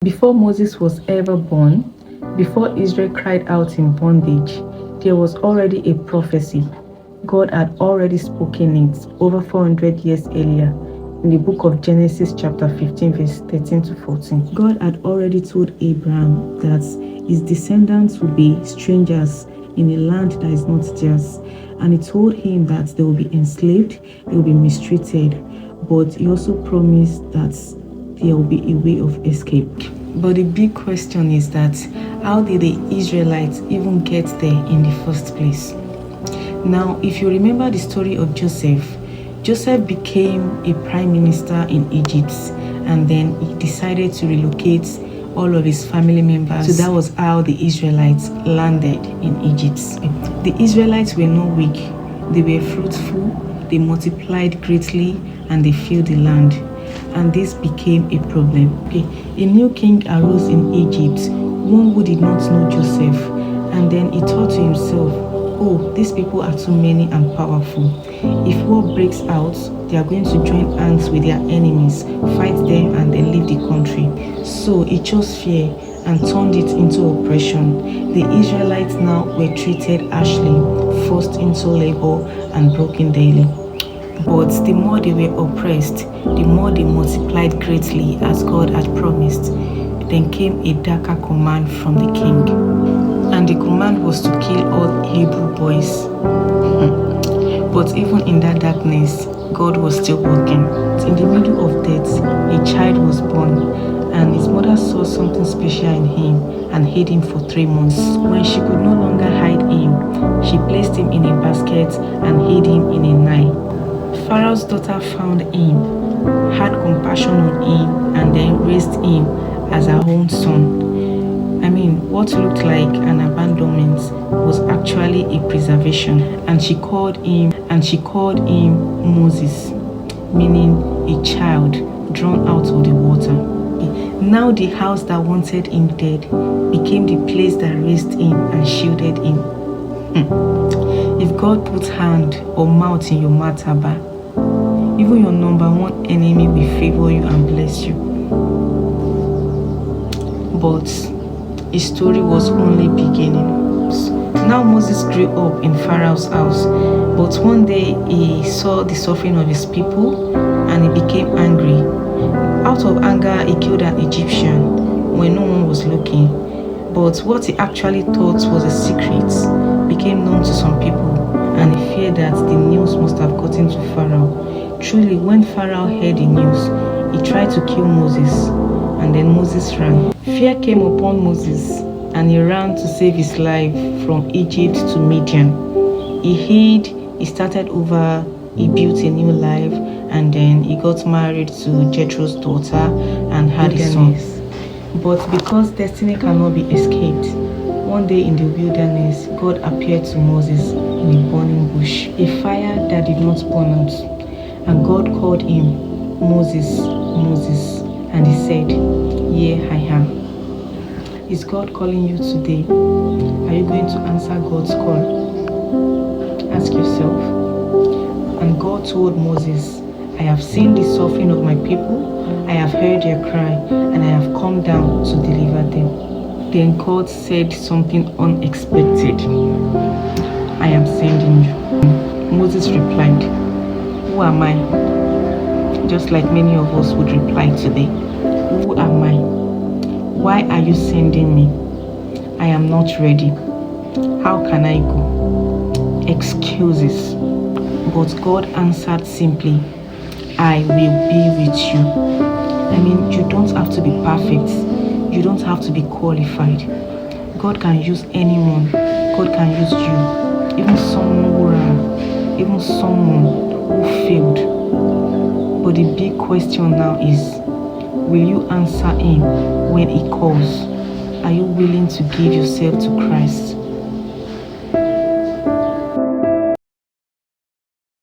Before Moses was ever born, before Israel cried out in bondage, there was already a prophecy. God had already spoken it over 400 years earlier in the book of Genesis chapter 15 verse 13 to 14. God had already told Abraham that his descendants would be strangers in a land that is not theirs. And he told him that they will be enslaved, they will be mistreated, but he also promised that there will be a way of escape. But the big question is that how did the Israelites even get there in the first place? Now, if you remember the story of Joseph, Joseph became a prime minister in Egypt, and then he decided to relocate all of his family members. So that was how the Israelites landed in Egypt. The Israelites were not weak. They were fruitful, they multiplied greatly, and they filled the land. And this became a problem. A new king arose in Egypt, one who did not know Joseph, and then he thought to himself, oh, these people are too many and powerful. If war breaks out, they are going to join hands with their enemies, fight them, and then leave the country. So he chose fear and turned it into oppression. The Israelites now were treated harshly, forced into labor, and broken daily. But the more they were oppressed, the more they multiplied greatly as God had promised. Then came a darker command from the king. And the command was to kill all Hebrew boys. But even in that darkness, God was still working. In the middle of death, a child was born, and his mother saw something special in him and hid him for 3 months. When she could no longer hide him, she placed him in a basket and hid him in a Nile. Pharaoh's daughter found him, had compassion on him, and then raised him as her own son. What looked like an abandonment was actually a preservation. And she called him Moses, meaning a child drawn out of the water. Now the house that wanted him dead became the place that raised him and shielded him. If God puts hand or mouth in your matter, even your number one enemy will favor you and bless you. But his story was only beginning. Now Moses grew up in Pharaoh's house, but one day he saw the suffering of his people and he became angry. Out of anger, he killed an Egyptian when no one was looking. But what he actually thought was a secret became known to some people, and he feared that the news must have gotten to Pharaoh. Truly, when Pharaoh heard the news, he tried to kill Moses, and then Moses ran. Fear came upon Moses, and he ran to save his life from Egypt to Midian. He hid, he started over, he built a new life, and then he got married to Jethro's daughter and had a son. But because destiny cannot be escaped, one day in the wilderness, God appeared to Moses in a burning bush, a fire that did not burn out. And God called him, Moses, Moses, and he said, "Here I am." Is God calling you today? Are you going to answer God's call? Ask yourself. And God told Moses, "I have seen the suffering of my people, I have heard their cry, and I have come down to deliver them." Then God said something unexpected. "I am sending you." Moses replied, "Who am I?" Just like many of us would reply today. Who am I? Why are you sending me? I am not ready. How can I go? Excuses. But God answered simply, "I will be with you." You don't have to be perfect. You don't have to be qualified. God can use anyone. God can use you. Even someone who ran. Even someone who failed. But the big question now is, will you answer him when he calls? Are you willing to give yourself to Christ?